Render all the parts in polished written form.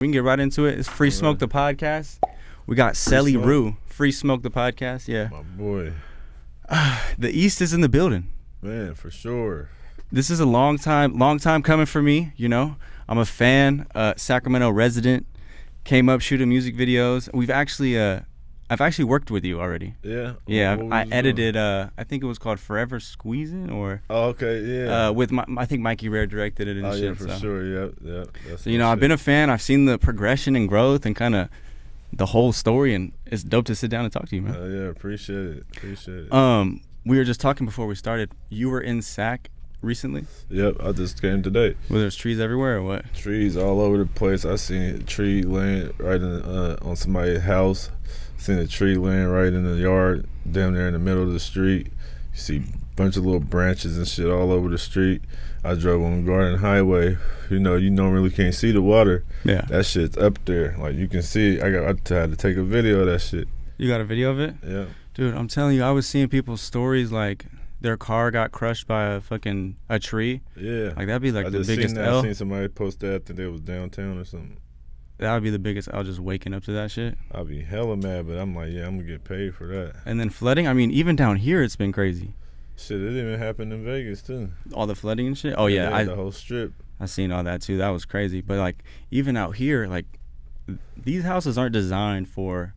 We can get right into it. It's Free Smoke the podcast. We got Celly Ru. Free Smoke the podcast. Yeah. My boy. The East is in the building. Man, for sure. This is a long time coming for me. You know, I'm a fan, Sacramento resident. Came up shooting music videos. I've actually worked with you already. Yeah. Yeah. I edited. I think it was called Forever Squeezing or. Oh, okay. Yeah. With I think Mikey Rare directed it and shit. Yeah, for sure. Yeah. So I've been a fan. I've seen the progression and growth and kind of the whole story, and it's dope to sit down and talk to you, man. Yeah, appreciate it. We were just talking before we started. You were in Sac recently? Yep, I just came today. Well, there's trees everywhere or what? Trees all over the place. I seen a tree laying right in on somebody's house. Seen a tree laying right in the yard, down there in the middle of the street. You see a bunch of little branches and shit all over the street. I drove on Garden Highway. You normally can't see the water. Yeah. That shit's up there. Like, you can see it. I had to take a video of that shit. You got a video of it? Yeah. Dude, I'm telling you, I was seeing people's stories like their car got crushed by a tree. Yeah. Like, that'd be like I the just biggest seen that. L. I seen somebody post that. I think they was downtown or something. That would be the biggest L, just waking up to that shit. I'd be hella mad, but I'm like, yeah, I'm going to get paid for that. And then flooding, I mean, even down here, it's been crazy. Shit, it even happened in Vegas, too. All the flooding and shit? Oh, yeah. The whole strip. I seen all that, too. That was crazy. But, like, even out here, like, these houses aren't designed for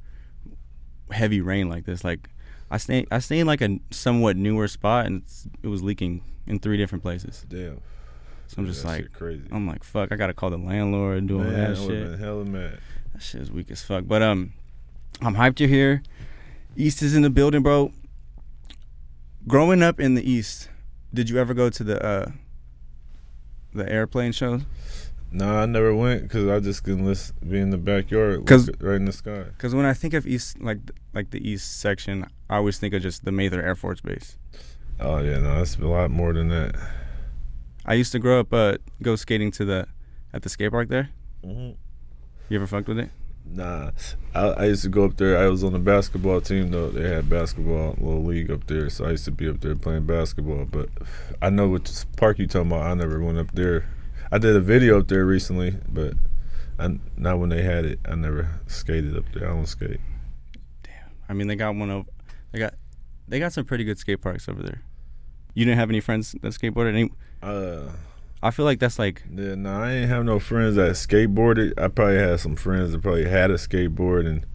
heavy rain like this. Like, I stay in, like, a somewhat newer spot, and it was leaking in 3 different places. Damn. So I'm just like, crazy. I'm like, fuck, I got to call the landlord and do all that Man, I shit. would've been hella mad. That shit is weak as fuck. But I'm hyped you're here. East is in the building, bro. Growing up in the East, did you ever go to the airplane shows? Nah, I never went because I just couldn't be in the backyard, look right in the sky. Because when I think of East, like the East section, I always think of just the Mather Air Force Base. Oh yeah, no, it's a lot more than that. I used to grow up go skating at the skatepark there. Mm-hmm. You ever fucked with it? Nah, I used to go up there. I was on the basketball team though. They had basketball little league up there, so I used to be up there playing basketball. But I know what park you talking about. I never went up there. I did a video up there recently, but not when they had it. I never skated up there. I don't skate. Damn. I mean, they got one over. They got some pretty good skate parks over there. You didn't have any friends that skateboarded? I feel like that's like... Yeah, no, I ain't have no friends that skateboarded. I probably had some friends that probably had a skateboard and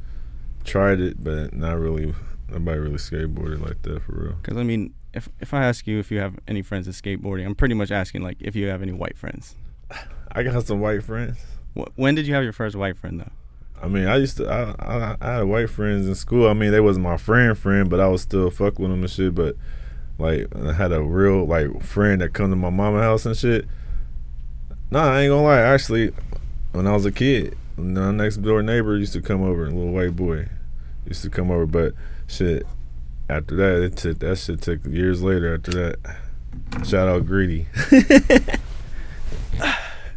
tried it, but not really. Nobody really skateboarded like that for real. Because, I mean, if I ask you if you have any friends that skateboarding, I'm pretty much asking, like, if you have any white friends. I got some white friends. When did you have your first white friend, though? I mean, I had white friends in school. I mean, they wasn't my friend, but I was still fuck with them and shit, but... Like, I had a real, like, friend that come to my mama's house and shit. Nah, I ain't gonna lie. Actually, when I was a kid, my next door neighbor used to come over, a little white boy used to come over. But, shit, after that, that shit took years later after that. Shout out Greedy.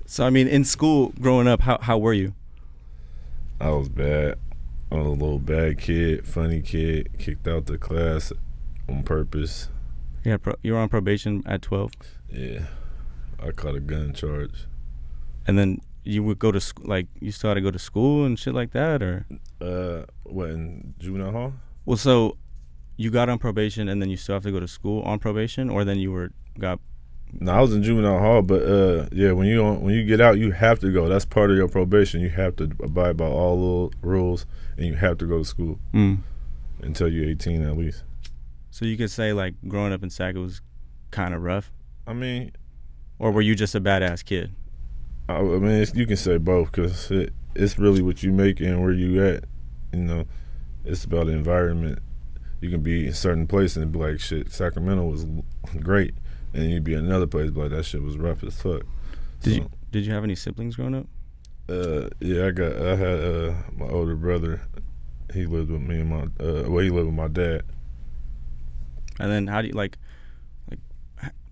So, I mean, in school, growing up, how were you? I was bad. I was a little bad kid, funny kid, kicked out the class on purpose. Yeah, you were on probation at 12? Yeah. I caught a gun charge. And then you would go to school, like, you still had to go to school and shit like that, or? What, in juvenile hall? Well, so you got on probation and then you still have to go to school on probation, or then you got... No, I was in juvenile hall, but yeah, when you get out, you have to go. That's part of your probation. You have to abide by all the rules, and you have to go to school until you're 18 at least. So you could say, like, growing up in Sac, it was kind of rough? I mean... Or were you just a badass kid? I mean, you can say both, because it's really what you make and where you at. You know, it's about the environment. You can be in certain places and be like, shit, Sacramento was great. And you'd be in another place, but like, that shit was rough as fuck. Did you have any siblings growing up? Yeah, I had my older brother. He lived with me and he lived with my dad. And then how do you, like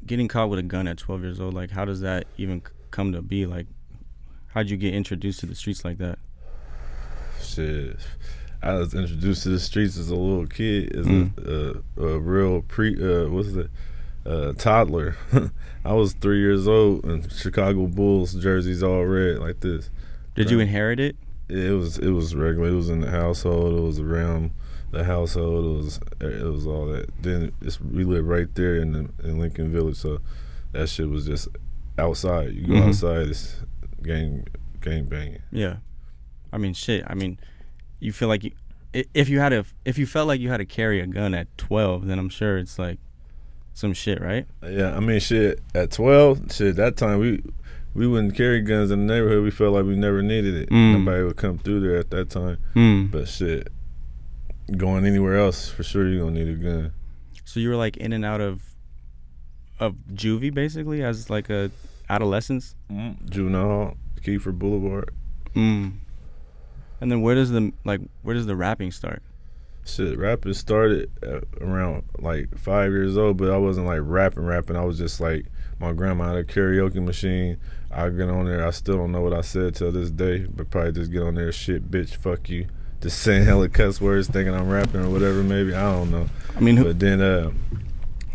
getting caught with a gun at 12 years old, like, how does that even come to be? Like, how'd you get introduced to the streets like that? Shit, I was introduced to the streets as a little kid, as a real toddler. I was 3 years old, and Chicago Bulls jerseys all red like this. Did you inherit it? It was regular. It was in the household. It was around the household. It was all that. Then we live right there in Lincoln Village, so that shit was just outside. You go outside, it's gang banging. Yeah, I mean, shit. I mean, you feel like if you felt like you had to carry a gun at 12, then I'm sure it's like some shit, right? Yeah, I mean, shit. At 12, shit. That time we wouldn't carry guns in the neighborhood. We felt like we never needed it. Nobody would come through there at that time. But shit, going anywhere else, for sure you're gonna need a gun. So you were like in and out of juvie basically as like a adolescence? Juvenile hall, Kiefer Boulevard. And then where does the rapping start? Shit, rapping started at around like 5 years old, but I wasn't like rapping. I was just like, my grandma had a karaoke machine. I get on there. I still don't know what I said till this day, but probably just get on there, shit, bitch, fuck you. Just saying hella cuss words, thinking I'm rapping or whatever, maybe. I don't know. I mean, but then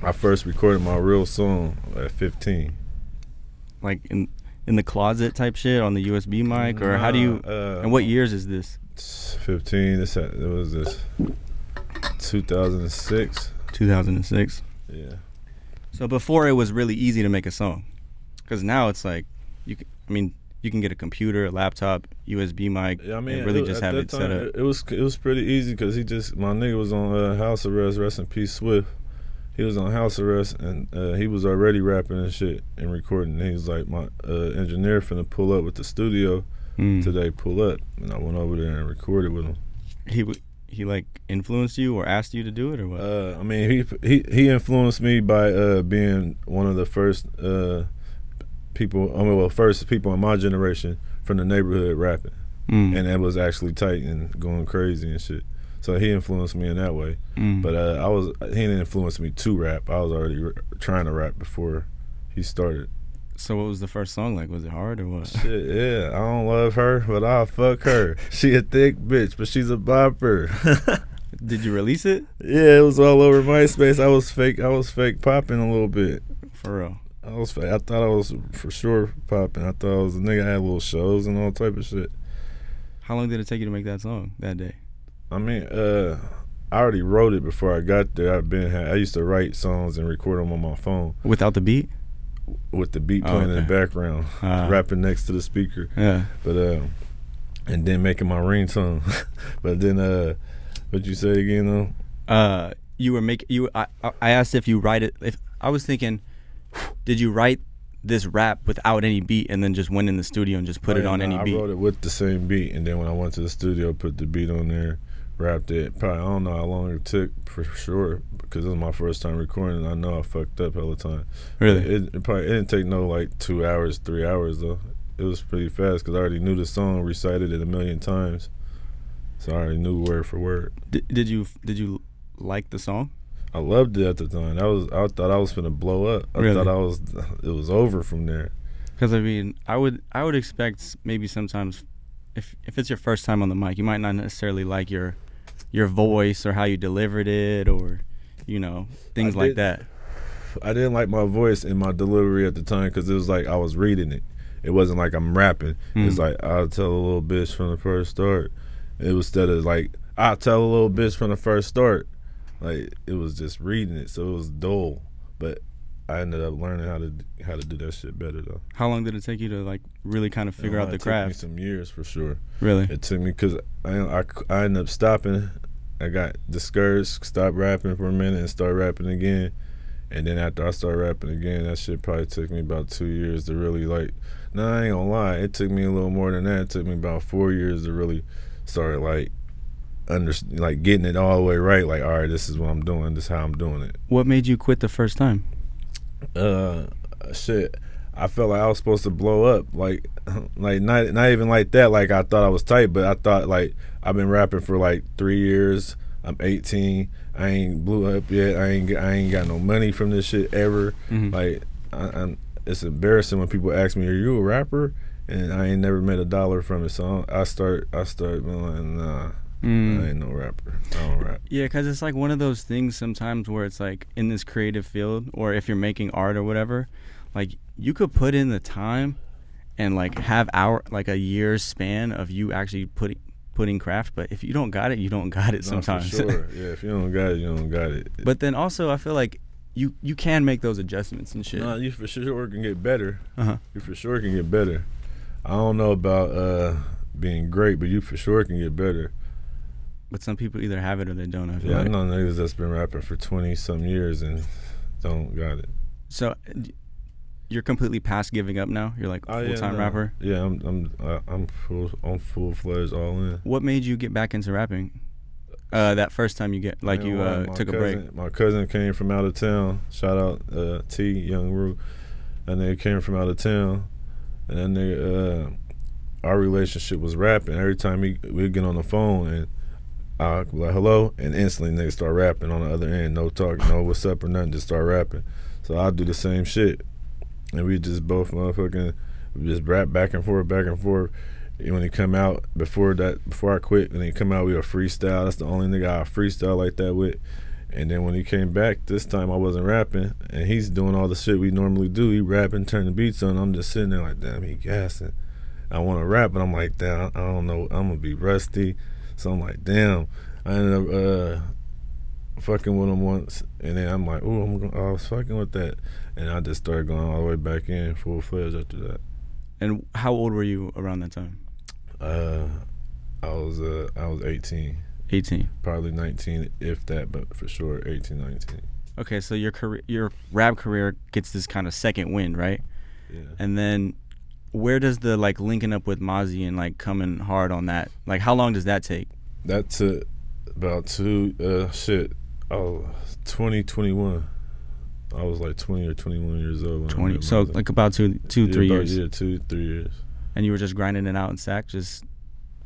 I first recorded my real song at 15. Like in the closet type shit on the USB mic, or how do you? And what years is this? 15. It was this 2006. 2006. Yeah. So before it was really easy to make a song, because now it's like you can get a computer, a laptop, USB mic, and really just have it set up. It was pretty easy because my nigga was on house arrest. Rest in peace, Swift. He was on house arrest and he was already rapping and shit and recording. And he was like, my engineer finna pull up with the studio today. Pull up, and I went over there and recorded with him. He like influenced you or asked you to do it or what? I mean, he influenced me by being one of the first first people in my generation from the neighborhood rapping, and it was actually tight and going crazy and shit. So he influenced me in that way. But he didn't influence me to rap. I was already trying to rap before he started. So what was the first song like? Was it hard or what? Shit, yeah. I don't love her, but I'll fuck her. She a thick bitch, but she's a bopper. Did you release it? Yeah, it was all over MySpace. I was fake popping a little bit. For real? I was fake. I thought I was for sure popping. I thought I was a nigga. I had little shows and all type of shit. How long did it take you to make that song that day? I mean, I already wrote it before I got there. I used to write songs and record them on my phone. Without the beat? With the beat playing in the background, rapping next to the speaker. Yeah. But and then making my ringtone. But then what you say again though? I asked if you write it. If I was thinking, did you write this rap without any beat and then just went in the studio and just put it on any beat? I wrote it with the same beat, and then when I went to the studio, put the beat on there, rapped it. Probably, I don't know how long it took for sure, because it was my first time recording. I know I fucked up all the time. Really? It didn't take no like 2 hours, 3 hours though. It was pretty fast because I already knew the song, recited it a million times, so I already knew word for word. Did you like the song? I loved it at the time. I thought I was gonna blow up. I really? thought it was over from there. Because I mean, I would expect maybe sometimes if it's your first time on the mic, you might not necessarily like your voice or how you delivered it, or things like that. I didn't like my voice and my delivery at the time because it was like I was reading it. It wasn't like I'm rapping. It's like, I'll tell a little bitch from the first start. It was instead of like, I'll tell a little bitch from the first start. Like, it was just reading it, so it was dull. But I ended up learning how to do that shit better though. How long did it take you to like really kind of figure out the craft? It took me some years for sure. Really? It took me because I ended up stopping. I got discouraged, stopped rapping for a minute, and started rapping again. And then after I started rapping again, that shit probably took me about 2 years to really like. No, I ain't gonna lie. It took me a little more than that. It took me about 4 years to really start like getting it all the way right. Like, all right, this is what I'm doing. This is how I'm doing it. What made you quit the first time? Shit. I felt like I was supposed to blow up. Like not even like that. Like, I thought I was tight, but I thought like I've been rapping for like 3 years. I'm 18. I ain't blew up yet. I ain't got no money from this shit ever. Like, it's embarrassing when people ask me, "Are you a rapper?" And I ain't never made $1 from it. So I start being like, nah, I ain't no rapper. I don't rap. Yeah, because it's like one of those things sometimes where it's like in this creative field, or if you're making art or whatever, like you could put in the time and like have a year's span of you actually putting craft. But if you don't got it, you don't got it sometimes. For sure. Yeah, if you don't got it, you don't got it. But then also I feel like you can make those adjustments and shit. No, you for sure can get better. Uh-huh. You for sure can get better. I don't know about being great, but you for sure can get better. But some people either have it or they don't. I feel Yeah, like. I know niggas that's been rapping for 20-some years and don't got it. So you're completely past giving up now? You're like a full-time rapper? Yeah, I'm full-fledged all in. What made you get back into rapping? That first time you took a break. My cousin came from out of town. Shout out T, Young Ru. And they came from out of town. And then our relationship was rapping. Every time we'd get on the phone and I'd be like, hello, and instantly niggas start rapping on the other end. No talk, no what's up or nothing, just start rapping. So I'd do the same shit. And we just both just rap back and forth. And when he come out, before I quit, when he come out, we would freestyle. That's the only nigga I freestyle like that with. And then when he came back, this time I wasn't rapping, and he's doing all the shit we normally do. He rapping, turning beats on. I'm just sitting there like, damn, he gassing. I want to rap, but I'm like, damn, I don't know. I'm going to be rusty. So I'm like, damn. I ended up fucking with him once, and then I'm like, ooh, I was fucking with that. And I just started going all the way back in, full-fledged after that. And how old were you around that time? I was 18. 18. Probably 19, if that, but for sure 18, 19. Okay, so your rap career gets this kind of second wind, right? Yeah. And then where does the like linking up with Mozzy and like coming hard on that, like how long does that take? That took about 2021. I was like 20 or 21 years old. 20, so like about two, 3 years. Yeah, 2-3 years. And you were just grinding it out in Sac, just.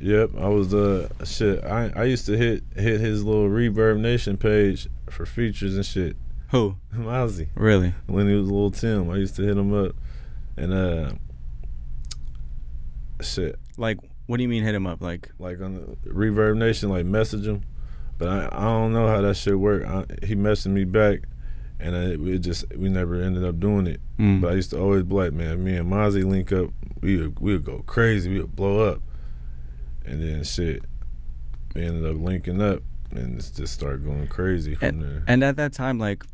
Yep, I was I used to hit his little Reverb Nation page for features and shit. Who? Mozzy. Really? When he was Lil Tim, I used to hit him up, and shit. Like, what do you mean hit him up? Like on the Reverb Nation, like message him, but I don't know how that shit worked. He messaged me back, and we never ended up doing it. But I used to always be like, man, me and Mozzy link up, we would go crazy, we would blow up. And then shit, we ended up linking up and it just started going crazy from there. And at that time, like,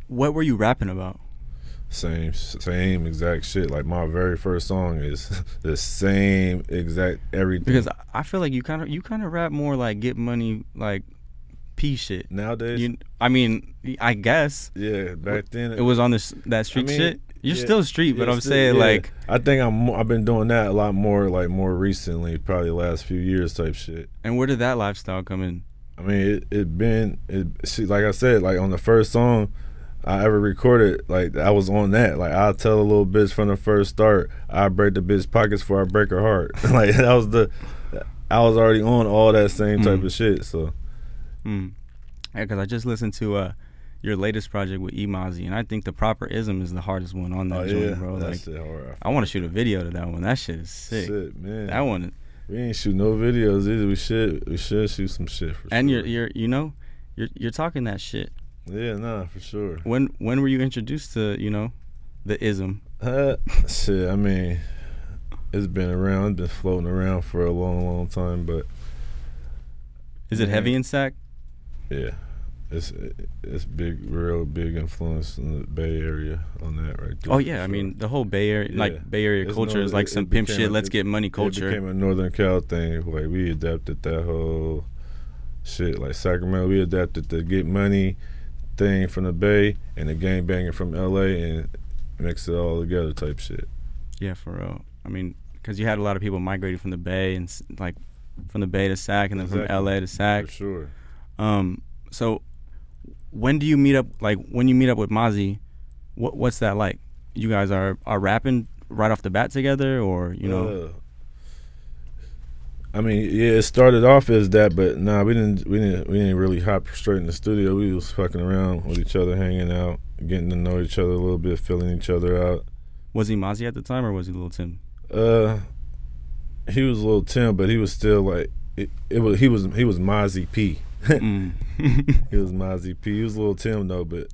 what were you rapping about? Same exact shit. Like my very first song is the same exact everything. Because I feel like you kind of rap more like get money, like P shit nowadays. I guess. Yeah, back then it was on that street shit. You're still street, but I'm saying like I think I've been doing that a lot more, like more recently, probably the last few years type shit. And where did that lifestyle come in? I mean, like I said, like on the first song I ever recorded, like I was on that. Like I'll tell a little bitch from the first start, I break the bitch pockets before I break her heart. Like I was already on all that same type of shit. So, yeah, because I just listened to your latest project with Mozzy, and I think the proper ism is the hardest one on that joint, bro. That like, shit hard. I want to shoot a video to that one. That shit is sick. Shit, man. That one. We ain't shoot no videos either. We should shoot some shit for and sure. And you're talking that shit. Yeah, nah, for sure. When were you introduced to the ism? Shit, I mean, it's been around, it's been floating around for a long time, but is it heavy in Sac? Yeah. It's real big influence in the Bay Area on that right there. Oh yeah, sure. I mean the whole Bay Area, Bay Area culture is like some pimp shit. Let's get money culture. It became a Northern Cal thing. Like we adapted that whole shit. Like Sacramento, we adapted the get money thing from the Bay and the gang banging from LA and mix it all together type shit. Yeah, for real. I mean, because you had a lot of people migrating from the Bay and like from the Bay to Sac and then from LA to Sac. For sure. So when do you meet up? Like when you meet up with Mozzy, what's that like? You guys are rapping right off the bat together, or I mean, yeah, it started off as that, but nah, we didn't really hop straight in the studio. We was fucking around with each other, hanging out, getting to know each other a little bit, filling each other out. Was he Mozzy at the time, or was he Lil Tim? He was Lil Tim, but he was still like he was Mozzy P. He was Mozzy P. He was Lil Tim though, but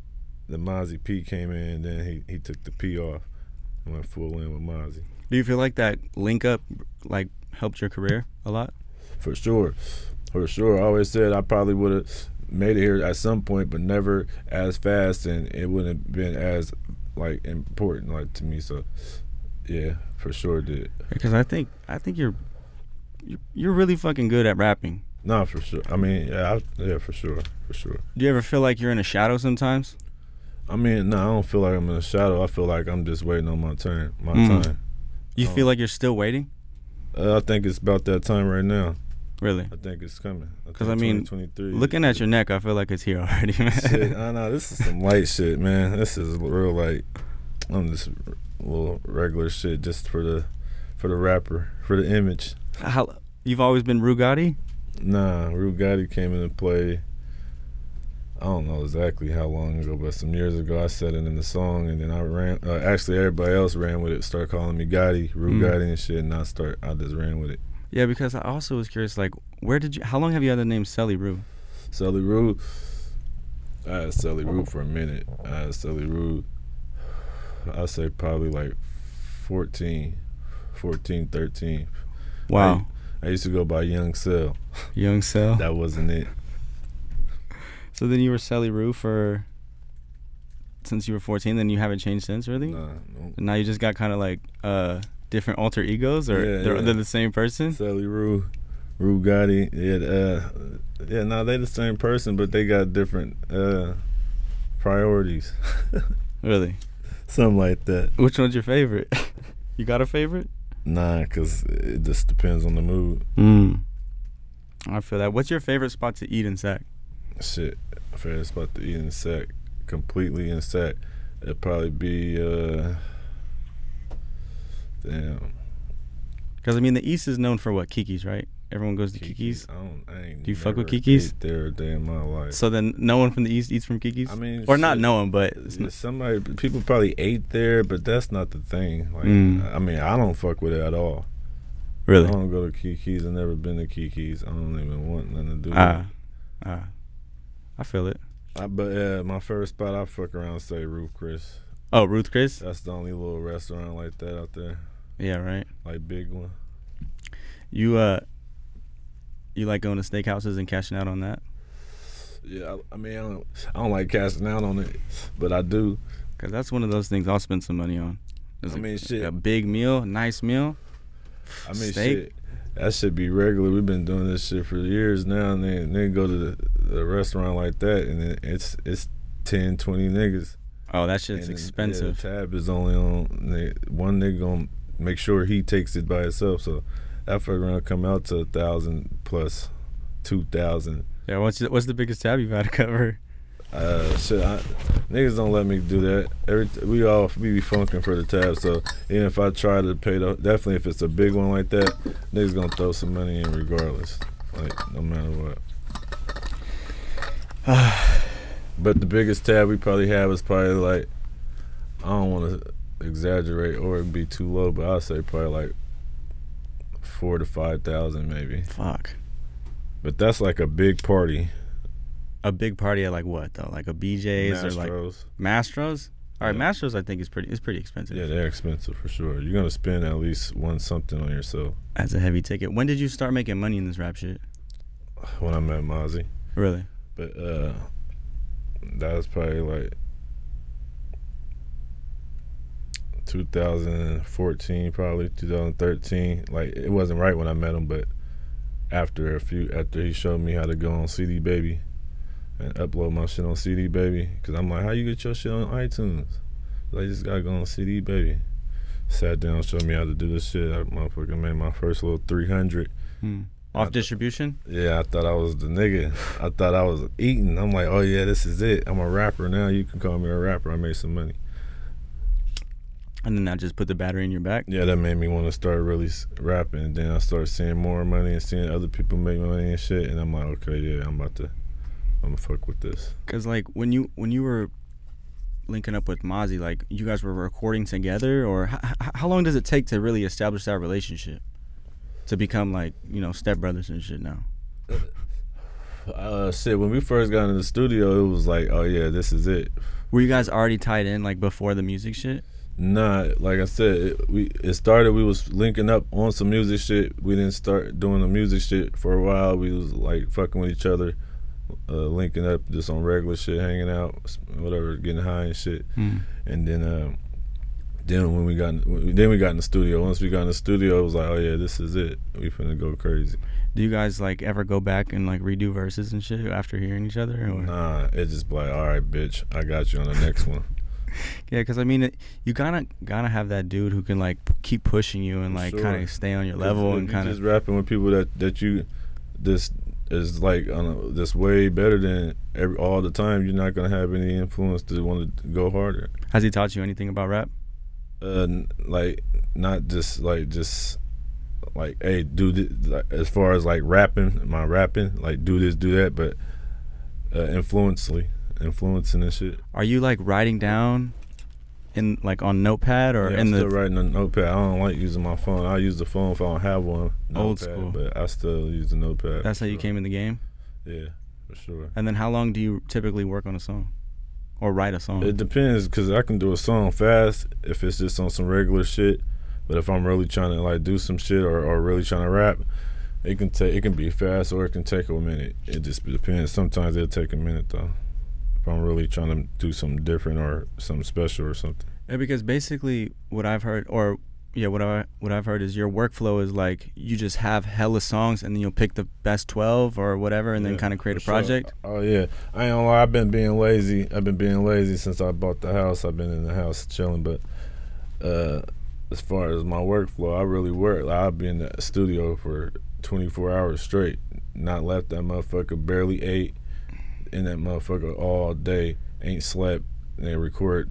the Mozzy P came in, and then he took the P off and went full in with Mozzy. Do you feel like that link up like helped your career a lot? For sure. For sure. I always said I probably would have made it here at some point, but never as fast, and it wouldn't have been as like important like to me. So yeah, for sure it did. Because I think you're really fucking good at rapping. No, for sure. I mean, yeah, for sure. Do you ever feel like you're in a shadow sometimes? I mean, no, I don't feel like I'm in a shadow. I feel like I'm just waiting on my turn, time. You feel like you're still waiting? I think it's about that time right now. Really? I think it's coming. Because I mean, looking at your neck, I feel like it's here already, man. Shit, I know this is some light shit, man. This is real light. I'm just little regular shit, just for the rapper, for the image. You've always been Ru Gotti? Nah, Ru Gotti came into play. I don't know exactly how long ago, but some years ago I said it in the song, and then I ran. Actually, everybody else ran with it. Started calling me Gotti, Ru Gotti, and shit. And I just ran with it. Yeah, because I also was curious, like, how long have you had the name Celly Ru? Celly Ru. I had Celly Ru for a minute. I had Celly Ru. I'd say probably like 14, 13. Wow. I used to go by Young Cell. Young Cell? That wasn't it. So then you were Celly Ru since you were 14, then you haven't changed since, really? Nah, no. Now you just got kind of like different alter egos, or they're the same person? Celly Ru Gotti. Yeah, they're the same person, but they got different priorities. Really? Something like that. Which one's your favorite? You got a favorite? Nah, because it just depends on the mood. I feel that. What's your favorite spot to eat in Sac? Shit, favorite spot to eat in Sac, completely in Sac, it'd probably be damn. Because I mean, the East is known for what? Kiki's, right? Everyone goes to Kiki's. Do you fuck with Kiki's? There a day in my life. So then, no one from the East eats from Kiki's. I mean, or not no one, but people probably ate there, but that's not the thing. Like, I mean, I don't fuck with it at all. Really? I don't go to Kiki's. I've never been to Kiki's. I don't even want nothing to do with it. I feel it. But my first spot, I fuck around and say Ruth Chris. Oh, Ruth Chris? That's the only little restaurant like that out there. Yeah, right. Like big one. You like going to steakhouses and cashing out on that? Yeah, I mean, I don't like cashing out on it, but I do. Cause that's one of those things I'll spend some money on. Shit. A big meal, nice meal. I mean, steak. Shit. That should be regular. We've been doing this shit for years now, and then go to the restaurant like that, and then it's 10, 20 niggas. Oh, that shit's expensive. The tab is only on one nigga gonna make sure he takes it by himself. So that fuck around come out to 1,000 plus 2,000. Yeah, what's the biggest tab you've had to cover? Niggas don't let me do that. We be funking for the tab. So even if I try to pay definitely if it's a big one like that, niggas gonna throw some money in regardless, like no matter what. But the biggest tab we probably have is probably like, I don't want to exaggerate or it'd be too low, but I'd say probably like 4,000 to 5,000 maybe. Fuck. But that's like a big party. A big party at like what though? Like a BJ's Mastro's. or like Mastro's? All right, Mastro's I think is pretty expensive. Yeah, they're expensive for sure. You're gonna spend at least something on yourself. That's a heavy ticket. When did you start making money in this rap shit? When I met Mozzy. Really? But that was probably like 2014, probably 2013. Like it wasn't right when I met him, but after he showed me how to go on CD Baby and upload my shit on CD Baby, because I'm like, how you get your shit on iTunes? I just gotta go on CD Baby. Sat down, showed me how to do this shit. I motherfucking made my first little 300. Off distribution? Yeah, I thought I was the nigga. I thought I was eating. I'm like, oh yeah, this is it. I'm a rapper now. You can call me a rapper. I made some money. And then that just put the battery in your back? Yeah, that made me want to start really rapping. And then I started seeing more money and seeing other people make money and shit. And I'm like, okay, yeah, I'm gonna fuck with this. Cause like when you were linking up with Mozzy, like you guys were recording together, or how long does it take to really establish that relationship to become like, you know, stepbrothers and shit now? Shit, when we first got into the studio, it was like, oh yeah, this is it. Were you guys already tied in like before the music shit? Nah, like I said, it started. We was linking up on some music shit. We didn't start doing the music shit for a while. We was like fucking with each other, linking up just on regular shit, hanging out, whatever, getting high and shit. And then when we got in the studio. Once we got in the studio, it was like, oh yeah, this is it. We finna go crazy. Do you guys like ever go back and like redo verses and shit after hearing each other? Or? Nah, it just like, all right, bitch, I got you on the next one. Yeah, because I mean, you gotta have that dude who can like keep pushing you and like kind of stay on your level and kind of just rapping with people that you this is like that's way better than all the time. You're not gonna have any influence to want to go harder. Has he taught you anything about rap? Like not just like hey, do this, like, as far as like rapping, like do this, do that, but influencing and shit. Are you like writing down in like on notepad or I'm still writing on notepad. I don't like using my phone. I use the phone if I don't have one. Old notepad, school. But I still use the notepad. That's how you came in the game? Yeah, for sure. And then how long do you typically work on a song or write a song? It depends, because I can do a song fast if it's just on some regular shit. But if I'm really trying to like do some shit or really trying to rap, it can be fast or it can take a minute. It just depends. Sometimes it'll take a minute though. If I'm really trying to do something different or something special or something. Yeah, because basically what I've heard, what I've heard is your workflow is like you just have hella songs and then you'll pick the best 12 or whatever and then kind of create a project. Sure. Oh yeah, I ain't gonna lie. I've been being lazy since I bought the house. I've been in the house chilling, but as far as my workflow, I really work. Like, I'll be in the studio for 24 hours straight, not left that motherfucker, barely ate, in that motherfucker all day, ain't slept, and they record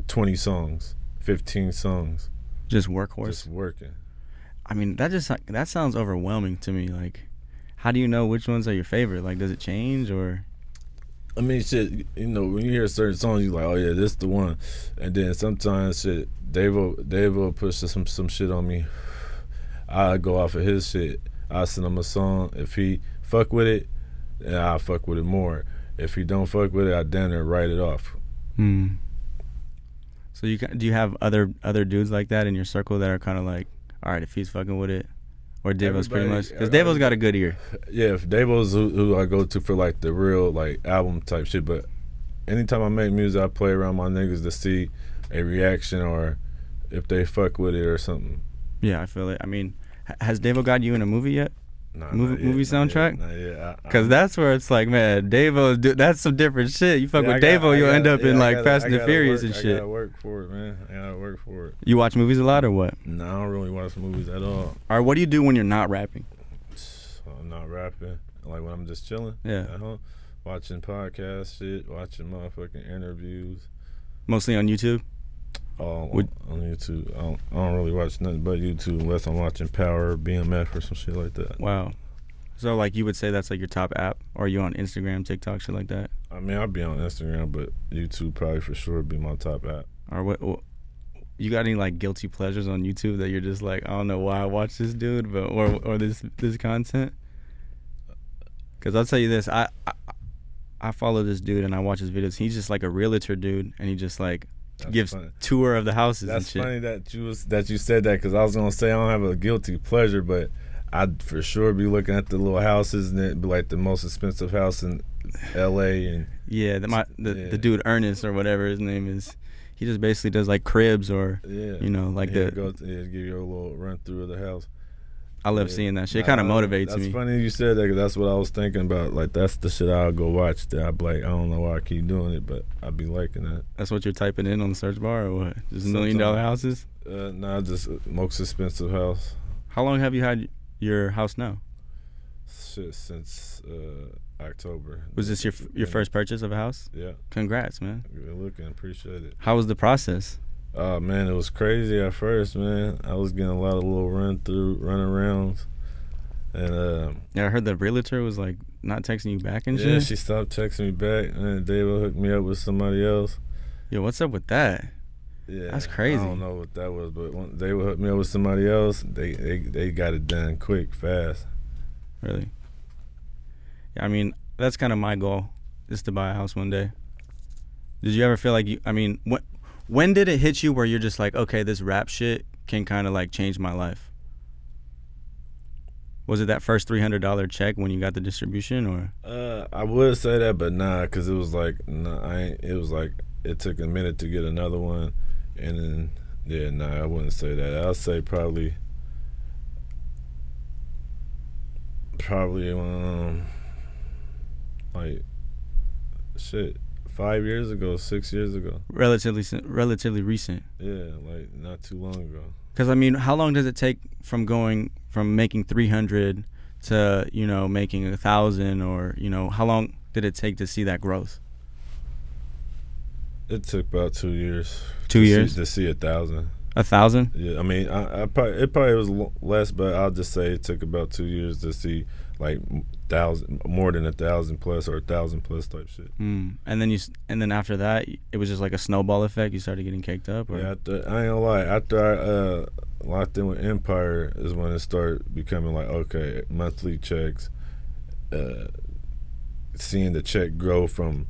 20 songs, 15 songs. Just workhorse? Just working. I mean, that sounds overwhelming to me. Like, how do you know which ones are your favorite? Like, does it change or? I mean, shit, you know, when you hear certain songs, you're like, oh yeah, this the one. And then sometimes shit, Dave will push some shit on me. I go off of his shit. I send him a song. If he fuck with it, then I fuck with it more. If he don't fuck with it, I damn near write it off. So do you have other dudes like that in your circle that are kind of like, all right, if he's fucking with it, or Devo's pretty much, because Devo's got a good ear. Yeah, if Devo's who I go to for like the real like album type shit. But anytime I make music, I play around my niggas to see a reaction or if they fuck with it or something. Yeah, I feel it. I mean, has Devo got you in a movie yet? Nah, movie soundtrack? Not yet. Because that's where it's like, man, Devo, that's some different shit. You fuck with Devo, you'll end up in like Fast and the Furious and shit. I gotta work for it, man. I gotta work for it. You watch movies a lot or what? No, I don't really watch movies at all. All right, what do you do when you're not rapping? I'm not rapping. Like when I'm just chilling. Yeah. At home, watching podcast shit, watching motherfucking interviews. Mostly on YouTube? On YouTube. I don't really watch nothing but YouTube unless I'm watching Power, BMF, or some shit like that. Wow. So like you would say that's like your top app, or are you on Instagram, TikTok, shit like that? I mean, I'll be on Instagram, but YouTube probably for sure would be my top app. Or what you got any like guilty pleasures on YouTube that you're just like, I don't know why I watch this dude, but or this content? Because I'll tell you this, I follow this dude and I watch his videos. He's just like a realtor dude, and he just like gives funny. Tour of the houses. That's and shit. Funny that you said that, because I was gonna say I don't have a guilty pleasure, but I'd for sure be looking at the little houses, and it'd be like the most expensive house in L.A. and the dude Ernest or whatever his name is. He just basically does like cribs or you know like give you a little run through of the house. I love seeing that shit. It kind of motivates me. That's funny you said that, because that's what I was thinking about. Like, that's the shit I'll go watch. That I'd be like, I don't know why I keep doing it, but I'd be liking that. That's what you're typing in on the search bar, or what? Just $1 million houses? Nah, just most expensive house. How long have you had your house now? Shit, since October. Was this your first purchase of a house? Yeah. Congrats, man. Good looking, appreciate it. How was the process? Oh man, it was crazy at first, man. I was getting a lot of little runarounds, and yeah, I heard the realtor was like not texting you back and shit. Yeah, she stopped texting me back, and Dave hooked me up with somebody else. Yo, what's up with that? Yeah, that's crazy. I don't know what that was, but when they hooked me up with somebody else, they got it done quick, fast. Really? Yeah, I mean that's kind of my goal, is to buy a house one day. Did you ever feel like When did it hit you where you're just like, okay, this rap shit can kind of like change my life? Was it that first $300 check when you got the distribution, or? I would say that, but nah, because it was like, it was like it took a minute to get another one, and then I wouldn't say that. I'll say probably like shit, 5 years ago, 6 years ago. Relatively recent. Yeah, like not too long ago. Because I mean, how long does it take from going from making 300 to making 1,000, or how long did it take to see that growth? It took about 2 years. 2 years to see 1,000. 1,000? Yeah, I mean, it probably was less, but I'll just say it took about 2 years to see like 1,000, more than 1,000 plus or 1,000 plus type shit. And then after that, it was just like a snowball effect. You started getting caked up. Or? Yeah, I ain't gonna lie. After I locked in with Empire is when it started becoming like, okay, monthly checks. Seeing the check grow from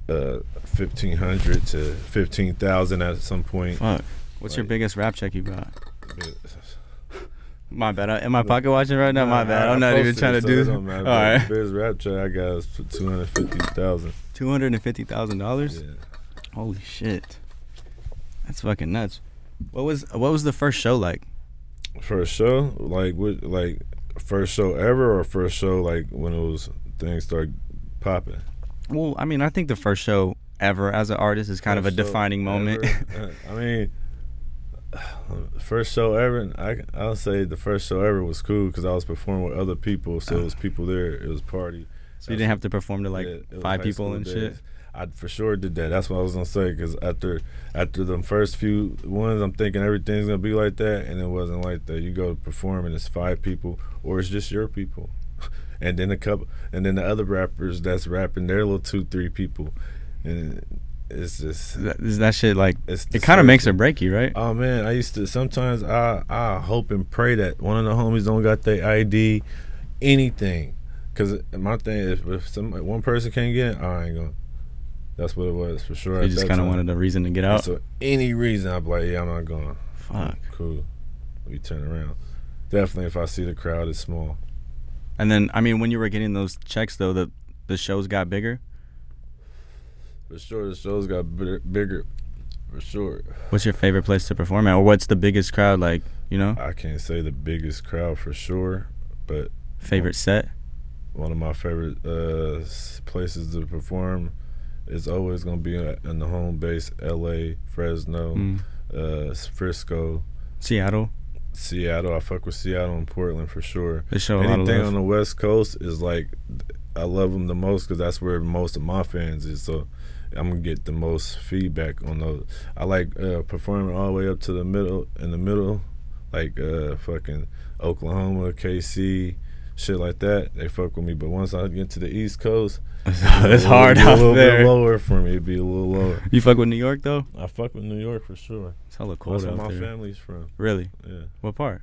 1,500 to 15,000 at some point. Fuck. What's your biggest rap check you got? My bad. Am I pocket watching right now? My bad. I'm not even trying to do. All right. The biggest rap check I got is $250,000. $250,000? Yeah. Holy shit. That's fucking nuts. What was the first show like? First show, like first show ever, or first show like when it was things started popping? Well, I mean, I think the first show ever as an artist is kind of a defining moment. I mean, first show ever, I'll say the first show ever was cool because I was performing with other people, so it was people there. It was party. So you didn't have to perform to like 5 people and shit? I for sure did that. That's what I was gonna say, because after the first few ones, I'm thinking everything's gonna be like that, and it wasn't like that. You go perform and it's 5 people, or it's just your people, and then the other rappers that's rapping, they're little 2-3 people, and it's just is that shit like it kind of makes or break you, right? Oh man, I used to sometimes I hope and pray that one of the homies don't got their ID, anything, because my thing is if one person can't get it, I ain't gonna. That's what it was for sure. So you just kind of wanted a reason to get out. So any reason, I'd be like, yeah, I'm not going. Fuck. Cool. We turn around. Definitely, if I see the crowd is small. And then, I mean, when you were getting those checks, though, the shows got bigger? For sure, the shows got bigger. For sure. What's your favorite place to perform at? Or what's the biggest crowd, like, I can't say the biggest crowd for sure, but... Favorite set? One of my favorite places to perform is always going to be in the home base, L.A., Fresno, Frisco. Seattle. I fuck with Seattle and Portland for sure. They show a lot of love. Anything on the West Coast is like, I love them the most because that's where most of my fans is. So I'm gonna get the most feedback on those. I like performing all the way up to the middle, like fucking Oklahoma, KC, shit like that. They fuck with me. But once I get to the East Coast, it's hard out there. A little bit lower for me. It'd be a little lower. You fuck with New York though? I fuck with New York for sure. It's hella cold out there. That's where my family's from. Really? Yeah. What part?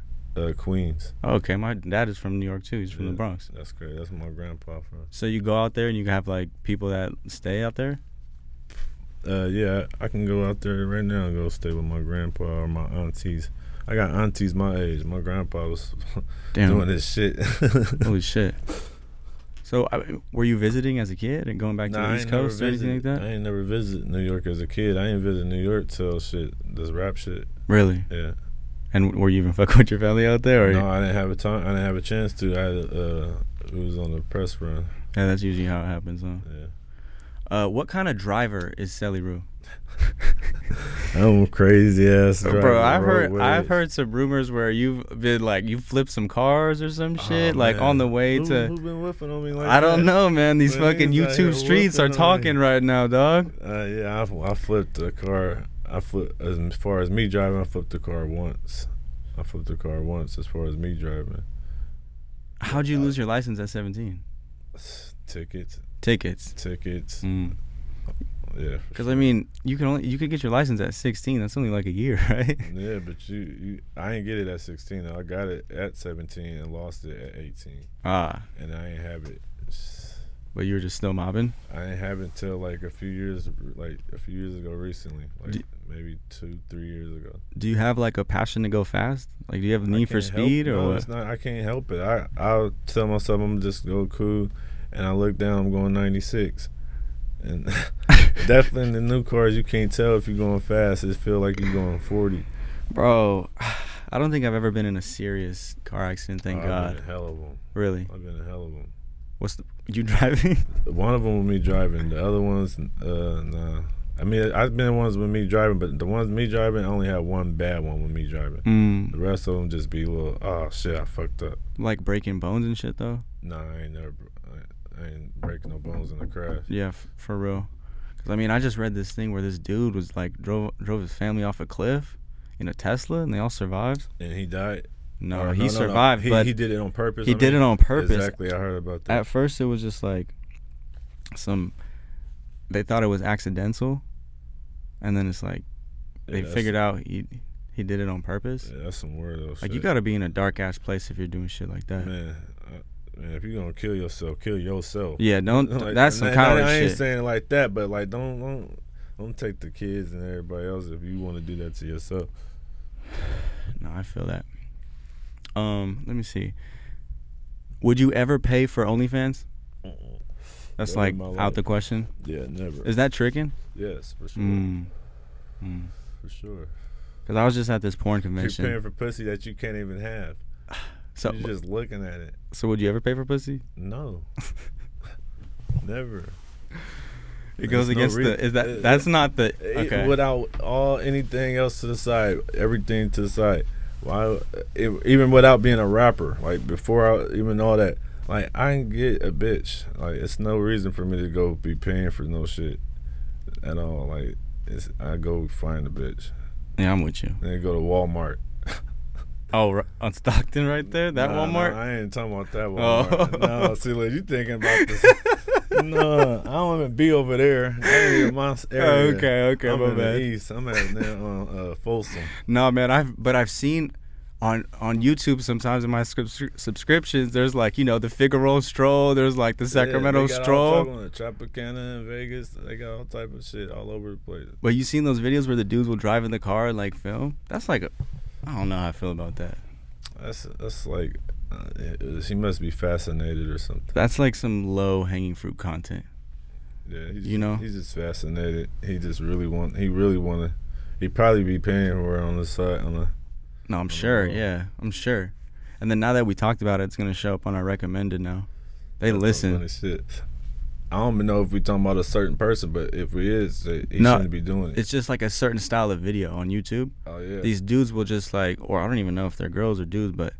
Queens. Oh, okay, my dad is from New York too. He's from the Bronx. That's great. That's where my grandpa from. So you go out there and you have like people that stay out there? Yeah, I can go out there right now and go stay with my grandpa or my aunties. I got aunties my age. My grandpa was doing this shit. Holy shit. So were you visiting as a kid and going back to the East Coast or anything like that? I ain't never visited New York as a kid. I ain't visited New York till this rap shit. Really? Yeah. And were you even fucking with your family out there? Or? No, I didn't have a time. I didn't have a chance to. It was on the press run. Yeah, that's usually how it happens, huh? Yeah. What kind of driver is Celly Ru? I'm crazy ass driver. Bro, I've heard some rumors where you've been like you flipped some cars or some shit like on the way to. Who been whipping on me like I don't know, man. These fucking YouTube streets are talking right now, dog. Yeah, I flipped a car. As far as me driving, I flipped the car once. As far as me driving. How'd you lose your license at 17? Tickets. Yeah, because I mean, you could get your license at 16. That's only like a year, right? Yeah, but I ain't get it at 16. I got it at 17 and lost it at 18. Ah, and I ain't have it. But you were just still mobbing? I ain't have it till like a few years ago recently. Like maybe 2-3 years ago. Do you have like a passion to go fast? Like, do you have a need for speed or what? It's not. I can't help it. I'll tell myself I'm just go cool, and I look down, I'm going 96. And definitely in the new cars, you can't tell if you're going fast. It feel like you're going 40. Bro, I don't think I've ever been in a serious car accident, thank God. I've been in a hell of them. Really? I've been in a hell of them. You driving? One of them with me driving. The other ones, nah. I mean, I've been in ones with me driving, but the ones me driving, I only had one bad one with me driving. The rest of them just be a little, oh shit, I fucked up. Like breaking bones and shit though? Nah, I ain't breaking no bones in the crash. Yeah, for real. Cause I mean, I just read this thing where this dude was like drove his family off a cliff in a Tesla, and they all survived. And he died. No, he survived. No. But he did it on purpose. He did it on purpose. Exactly, I heard about that. At first, it was just like they thought it was accidental, and then it's like they figured out he did it on purpose. Yeah, that's some weirdo shit. Like, you gotta be in a dark ass place if you're doing shit like that. Man, if you're gonna kill yourself, kill yourself. Yeah, don't. Like, that's some coward shit. I ain't saying it like that, but like don't take the kids and everybody else if you want to do that to yourself. No, I feel that. Let me see. Would you ever pay for OnlyFans? That's like out the question. Yeah, never. Is that tricking? Yes, for sure. For sure. Cause I was just at this porn convention. You're paying for pussy that you can't even have. So you're just looking at it. So would you ever pay for pussy? No. Never. It goes against that's not the okay. Without anything else to the side, everything to the side. Why? Even without being a rapper, like before even all that, like I can get a bitch. Like it's no reason for me to go be paying for no shit at all. Like I go find a bitch. Yeah, I'm with you. Then go to Walmart. Oh, on Stockton right there? That Walmart? No, I ain't talking about that Walmart. No, see, look, you thinking about this. No, I don't even be over there. That ain't even my area. Okay, I'm my in bad. the east. I'm at on Folsom. No, man, I've seen on YouTube sometimes in my subscriptions, there's like, the Figaro stroll, there's like the Sacramento stroll. The Tropicana in Vegas, they got all type of shit all over the place. But you seen those videos where the dudes will drive in the car and like film? That's like I don't know how I feel about that. That's like he must be fascinated or something. That's like some low hanging fruit content. Yeah, he's just fascinated. He just really want to. He'd probably be paying for it on the side No, I'm sure. Yeah, I'm sure. And then now that we talked about it, it's gonna show up on our recommended now. They listen. Funny shit. I don't even know if we talking about a certain person, but if we is, he shouldn't be doing it. It's just like a certain style of video on YouTube. Oh yeah. These dudes will just like, or I don't even know if they're girls or dudes, but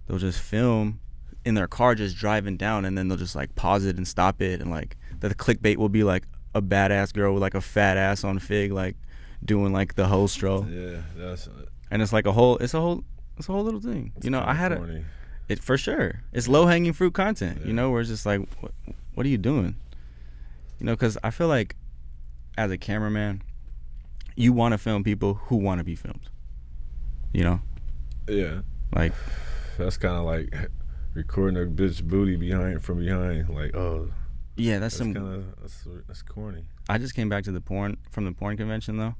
they'll just film in their car just driving down, and then they'll just like pause it and stop it, and like the clickbait will be like a badass girl with like a fat ass on Fig, like doing like the whole stroll. Yeah, that's. And it's like a whole little thing. I had it for sure. It's low hanging fruit content. Yeah. Where it's just like, what are you doing? Because I feel like as a cameraman, you want to film people who want to be filmed. Yeah. Like that's kind of like recording a bitch booty from behind. Like, oh. Yeah, that's corny. I just came back to the porn convention though,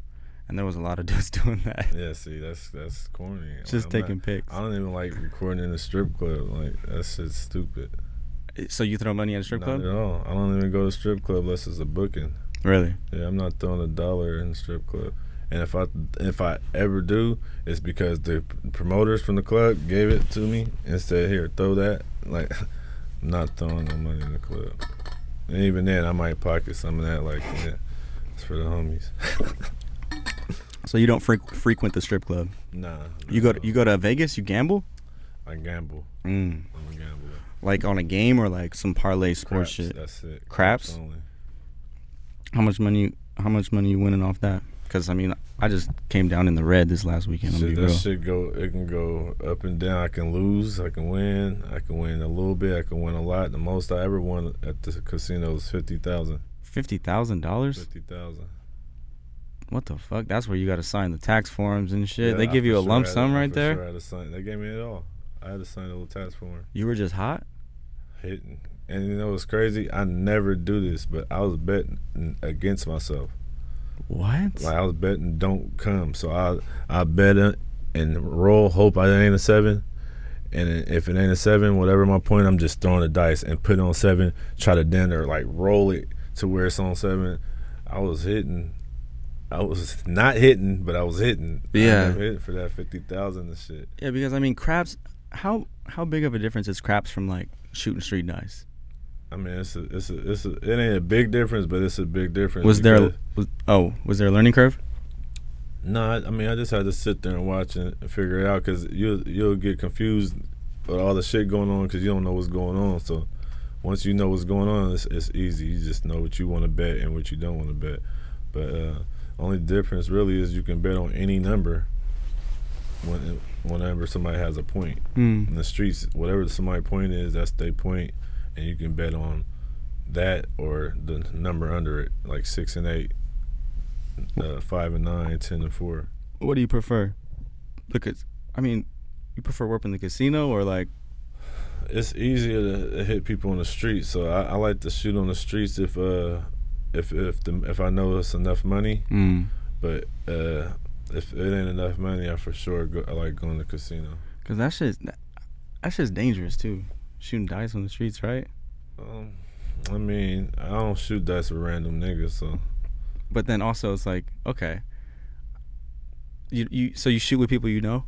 and there was a lot of dudes doing that. Yeah, see, that's corny. Just taking pics. I don't even like recording in a strip club. Like that's just stupid. So you throw money at a strip club? Not at all. I don't even go to a strip club unless it's a booking. Really? Yeah, I'm not throwing $1 in the strip club. And if I ever do, it's because the promoters from the club gave it to me and said, "Here, throw that." Like, I'm not throwing no money in the club. And even then, I might pocket some of that. Like, yeah, it's for the homies. So you don't frequent the strip club? Nah. You go to Vegas? You gamble? I gamble. I'm a gambler. Like on a game or like some parlay sports shit? That's it. Craps? Only. How much money you winning off that? Because I mean, I just came down in the red this last weekend. It can go up and down. I can lose. I can win. I can win a little bit. I can win a lot. The most I ever won at the casino was $50,000. $50,000? $50,000. What the fuck? That's where you got to sign the tax forms and shit. Yeah, they give you a lump sum right there. Sure I had to sign. They gave me it all. I had to sign a little tax form. You were just hot? Hitting And you know what's crazy? I never do this, but I was betting against myself. What? Like I was betting don't come, so I bet it and roll, hope it ain't a 7, and if it ain't a 7, whatever my point, I'm just throwing the dice and put it on 7, try to then or like roll it to where it's on 7. I was not hitting, but I was hitting. Yeah, I never hit for that 50,000 and shit. Yeah, because I mean, craps. How big of a difference is craps from like shooting street dice? I mean, it ain't a big difference, but it's a big difference. Was there a learning curve? No, I mean, I just had to sit there and watch and figure it out, because you'll get confused with all the shit going on because you don't know what's going on. So once you know what's going on, it's easy. You just know what you want to bet and what you don't want to bet. But only difference really is you can bet on any number whenever somebody has a point. In the streets, whatever somebody's point is, that's their point, and you can bet on that or the number under it, like 6 and 8, 5 and 9, 10 and 4. What do you prefer? You prefer working in the casino or like? It's easier to hit people on the street, so I like to shoot on the streets if I know it's enough money. But if it ain't enough money, I for sure I like going to the casino. Cause that's just dangerous too. Shooting dice on the streets, right? I mean, I don't shoot dice with random niggas, so. But then also it's like, okay, you shoot with people you know,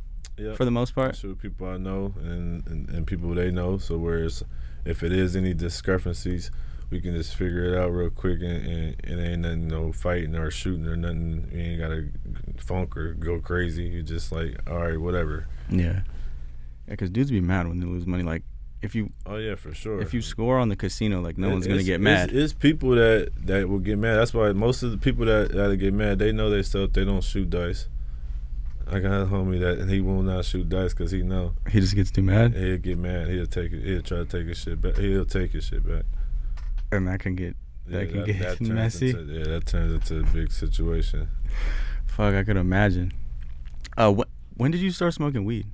for the most part. I shoot with people I know and people they know. So whereas if it is any discrepancies, we can just figure it out real quick, and it ain't nothing, no fighting or shooting or nothing. You ain't gotta funk or go crazy. You just like, all right, whatever. Yeah, because dudes be mad when they lose money. Like if you. Oh yeah, for sure. If you score on the casino, like no one's gonna get mad. It's people that will get mad. That's why most of the people that get mad, they know themselves. They don't shoot dice. I got a homie that he will not shoot dice because he know. He just gets too mad. He'll get mad. He'll take it. He'll try to take his shit back. He'll take his shit back. And that can get messy. That turns into a big situation. Fuck, I could imagine. When did you start smoking weed?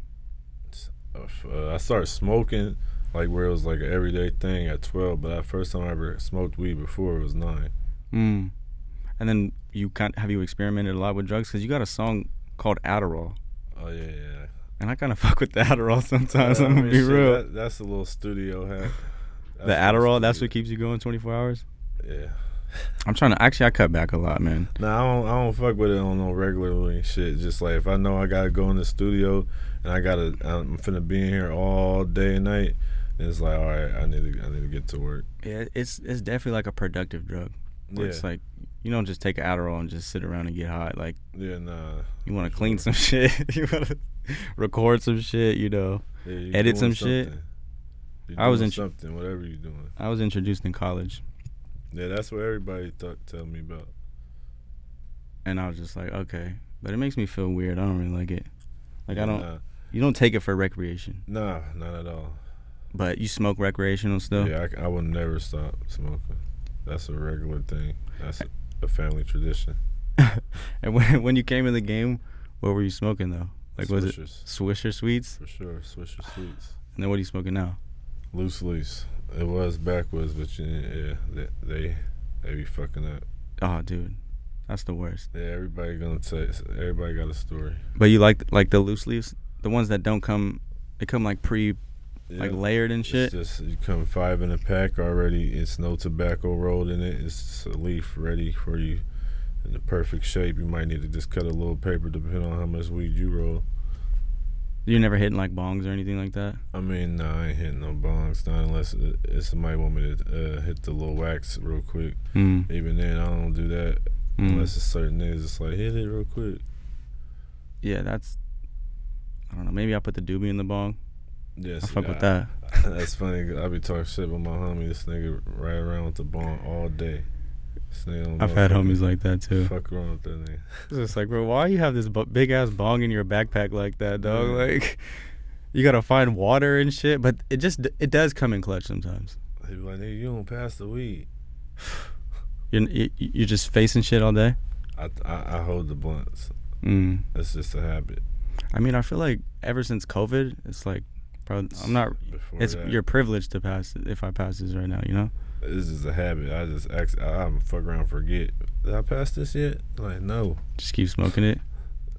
I started smoking like where it was like an everyday thing at 12, but the first time I ever smoked weed before it was 9. And then have you experimented a lot with drugs? Because you got a song called Adderall. Oh yeah. And I kind of fuck with the Adderall sometimes. I'm gonna be real. That's a little studio hack. The Adderall, that's what keeps you going 24 hours? Yeah. I'm trying to, I cut back a lot, man. Nah, I don't fuck with it on no regular shit. Just like if I know I gotta go in the studio and I'm finna be in here all day and night, and it's like, all right, I need to get to work. Yeah, it's definitely like a productive drug. Where it's like, you don't just take Adderall and just sit around and get high. Like, yeah, nah. You want to clean some shit. You want to record some shit, edit some shit. Something, whatever you're doing. I was introduced in college. Yeah, that's what everybody tell me about. And I was just like, okay, but it makes me feel weird. I don't really like it. Like you don't take it for recreation. Nah, not at all. But you smoke recreational stuff? Yeah, I would never stop smoking. That's a regular thing. That's a family tradition. And when you came in the game, what were you smoking though? Like Swishers. Was it Swisher Sweets? For sure, Swisher Sweets. And then what are you smoking now? Loose. It was backwards, but they be fucking up. Oh, dude, that's the worst. Yeah, everybody got a story. But you like the loose leaves, the ones that don't come. They come like like layered and shit. It's just you come 5 in a pack already. It's no tobacco rolled in it. It's just a leaf ready for you in the perfect shape. You might need to just cut a little paper depending on how much weed you roll. You never hitting like bongs or anything like that? I mean, I ain't hitting no bongs, not unless somebody want me to hit the little wax real quick. Even then, I don't do that unless it's certain niggas. It's like, hit it real quick. Yeah, I don't know. Maybe I put the doobie in the bong. Yes, I fuck with that. That's funny. I be talking shit with my homie. This nigga ride around with the bong all day. I've had homies like that too. Fuck around with that nigga. It's just like, bro, why you have this big ass bong in your backpack like that, dog? Like, you gotta find water and shit. But it does come in clutch sometimes. He be like, nigga, you don't pass the weed. You're just facing shit all day. I hold the blunts. It's just a habit. I mean, I feel like ever since COVID, it's like bro. I'm not. Before It's that, you're privileged to pass it if I pass this right now. You know. This is a habit. I just I'm fuck around, forget. Did I pass this yet? Like, no. Just keep smoking it.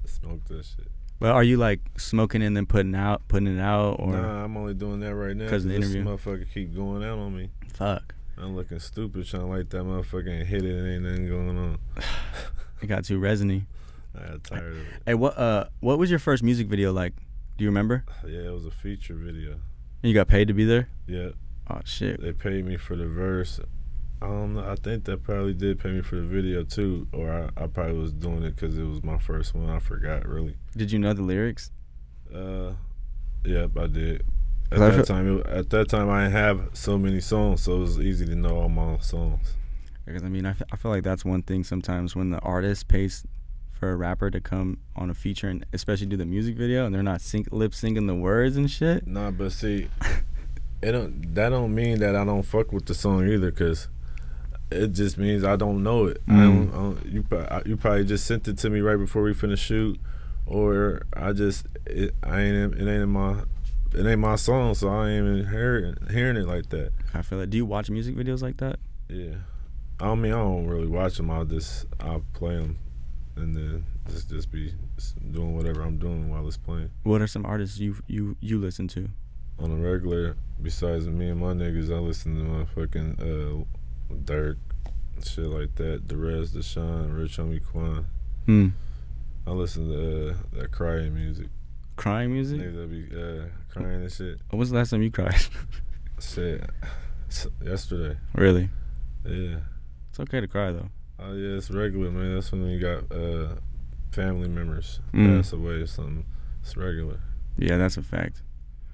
Smoke this shit. But are you like smoking and then putting it out, or? Nah, I'm only doing that right now because the interview. This motherfucker keep going out on me. Fuck. I'm looking stupid trying to light that motherfucker and hit it and ain't nothing going on. It got too resiny. I got tired of it. Hey, what was your first music video like? Do you remember? Yeah, it was a feature video. And you got paid to be there? Yeah. Oh shit. They paid me for the verse. I don't know. I think they probably did pay me for the video too, or I probably was doing it because it was my first one. I forgot really. Did you know the lyrics? Yep, I did. At that time, I didn't have so many songs, so it was easy to know all my songs. Because I mean, I feel like that's one thing sometimes when the artist pays for a rapper to come on a feature and especially do the music video and they're not lip syncing the words and shit. Nah, but see, that don't mean that I don't fuck with the song either, cause it just means I don't know it. You probably just sent it to me right before we finished shoot, or it ain't my song, so I ain't even hearing it like that. I feel like. Do you watch music videos like that? Yeah, I mean I don't really watch them. I'll play them, and then just be doing whatever I'm doing while it's playing. What are some artists you listen to? On a regular, besides me and my niggas, I listen to my fucking Dirk, shit like that. Derez, Deshaun, Rich Homie Quan. I listen to that crying music. Crying music? Niggas that be crying and shit. When was the last time you cried? Shit, yesterday. Really? Yeah. It's okay to cry though. Oh yeah, it's regular, man. That's when you got family members pass away or something. It's regular. Yeah, that's a fact.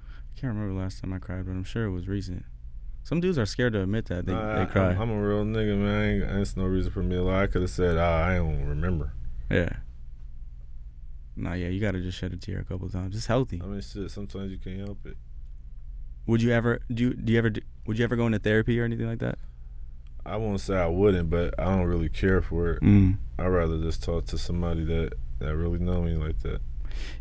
I can't remember the last time I cried, but I'm sure it was recent. Some dudes are scared to admit that they cry. I'm a real nigga, man. There's no reason for me to lie. I could have said, I don't remember. Yeah. Nah, yeah, you gotta just shed a tear a couple of times. It's healthy. I mean, shit. Sometimes you can't help it. Would you ever would you ever go into therapy or anything like that? I won't say I wouldn't, but I don't really care for it. I'd rather just talk to somebody that really know me like that.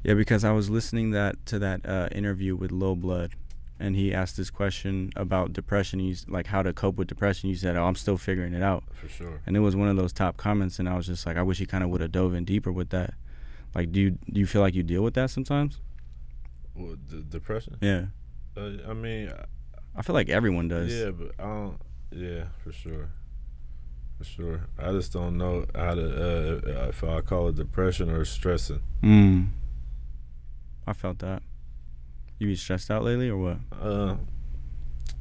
Yeah, because I was listening to that interview with Lil Blood, and he asked this question about depression. He's like, how to cope with depression. You said, I'm still figuring it out. For sure. And it was one of those top comments, and I was just like, I wish he kind of would have dove in deeper with that. Like, do you feel like you deal with that sometimes? What, the depression? Yeah. I mean, I feel like everyone does. Yeah, but I don't. Yeah, for sure. For sure. I just don't know how to if I call it depression or stressing. I felt that. You be stressed out lately or what?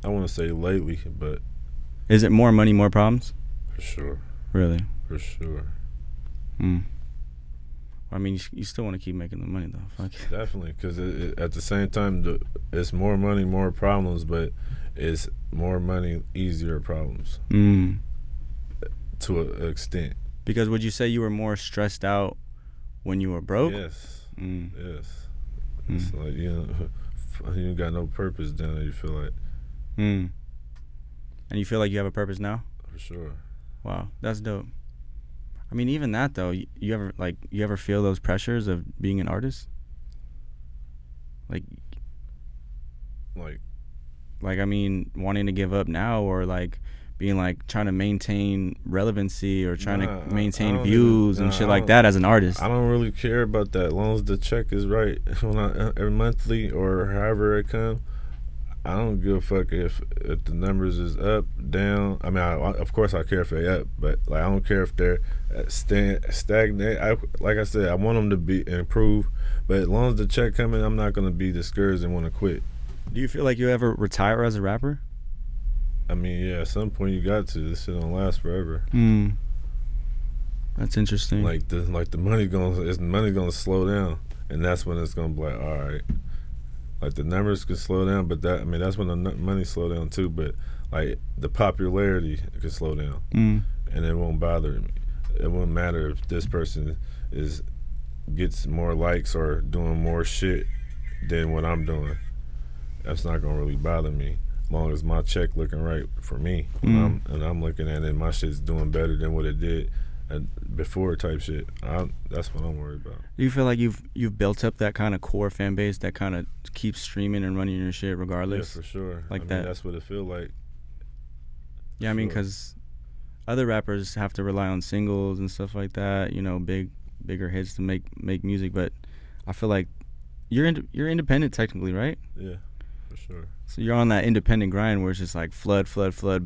I wouldn't say lately, but is it more money, more problems? For sure. Really? For sure. I mean, you still want to keep making the money though. Fuck. Definitely, because at the same time, it's more money, more problems, but it's more money, easier problems. To an extent. Because would you say you were more stressed out when you were broke? Yes. Yes. It's like, you got no purpose then, you feel like. And you feel like you have a purpose now? For sure. Wow, that's dope. I mean, even that though, you ever feel those pressures of being an artist? Like I mean, wanting to give up now, or like being like trying to maintain relevancy or trying to maintain views and shit like that as an artist. I don't really care about that, as long as the check is right. Every monthly or however it come, I don't give a fuck if the numbers is up, down. I mean, of course I care if they up, but like I don't care if they're stagnant. Like I said, I want them to be improve, but as long as the check coming, I'm not gonna be discouraged and want to quit. Do you feel like you ever retire as a rapper? I mean, yeah, at some point you got to. This shit don't last forever. That's interesting. Like the money's gonna slow down, and that's when it's gonna be like, all right. Like the numbers could slow down, but that's when the money slow down too. But like the popularity could slow down, and it won't bother me. It won't matter if this person gets more likes or doing more shit than what I'm doing. That's not gonna really bother me, as long as my check looking right for me. And I'm looking at it, my shit's doing better than what it did. before type shit. That's what I'm worried about. Do you feel like you've built up that kind of core fan base that kind of keeps streaming and running your shit regardless? Yeah, for sure. Like I mean, that. that's what it feel like. Yeah, I mean, because other rappers have to rely on singles and stuff like that. You know, bigger hits to make music. But I feel like you're independent technically, right? Yeah, for sure. So you're on that independent grind where it's just like flood,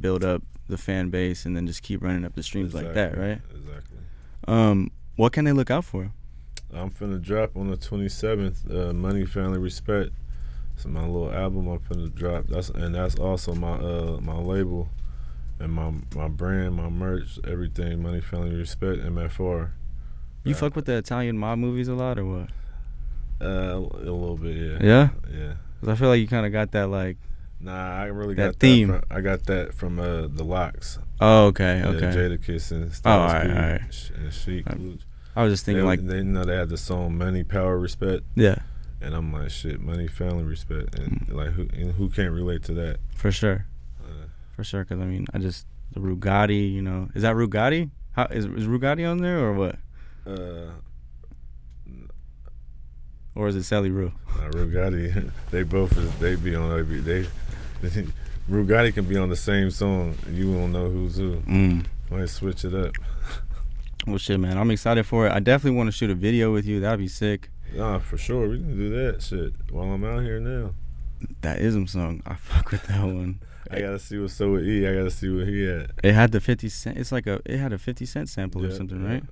build up the fan base, and then just keep running up the streams like that, right? Exactly. What can they look out for? I'm finna drop on the 27th. Money, Family, Respect. It's my little album I'm finna drop. That's also my my label and my brand, my merch, everything. Money, Family, Respect, MFR. You fuck with the Italian mob movies a lot, or what? A little bit, yeah. Yeah? Yeah. Cause I feel like you kind of got that, like... Nah, I really that got theme. that I got that from The Locks. Oh, okay, Yeah, okay. Jadakiss and Styles P and Sheik. I was just thinking, they had the song Money, Power, Respect. Yeah. And I'm like, shit, money, family, respect. And like, who can't relate to that? For sure. For sure, because I mean, the Rugatti, you know. Is that Rugatti? Is Rugatti on there or what? Or is it Celly Ru? Rugatti, they be on every Rugatti can be on the same song and you won't know who's who. Might switch it up. Well, shit, man, I'm excited for it. I definitely want to shoot a video with you. That'd be sick. Nah, for sure. We can do that shit while I'm out here now. That Ism song, I fuck with that one. I gotta see what's up with E. I gotta see what he had. It had the 50 cent. It had a 50 cent sample or something, right?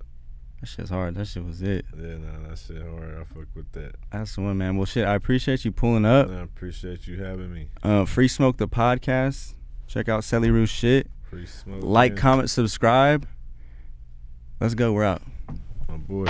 That shit's hard. That shit was it. Yeah, nah, that shit hard. I fuck with that. That's the one, man. Well, shit, I appreciate you pulling up. I appreciate you having me. Free Smoke the podcast. Check out Celly Ru's shit. Free Smoke. Like, comment, subscribe. Let's go. We're out. My boy.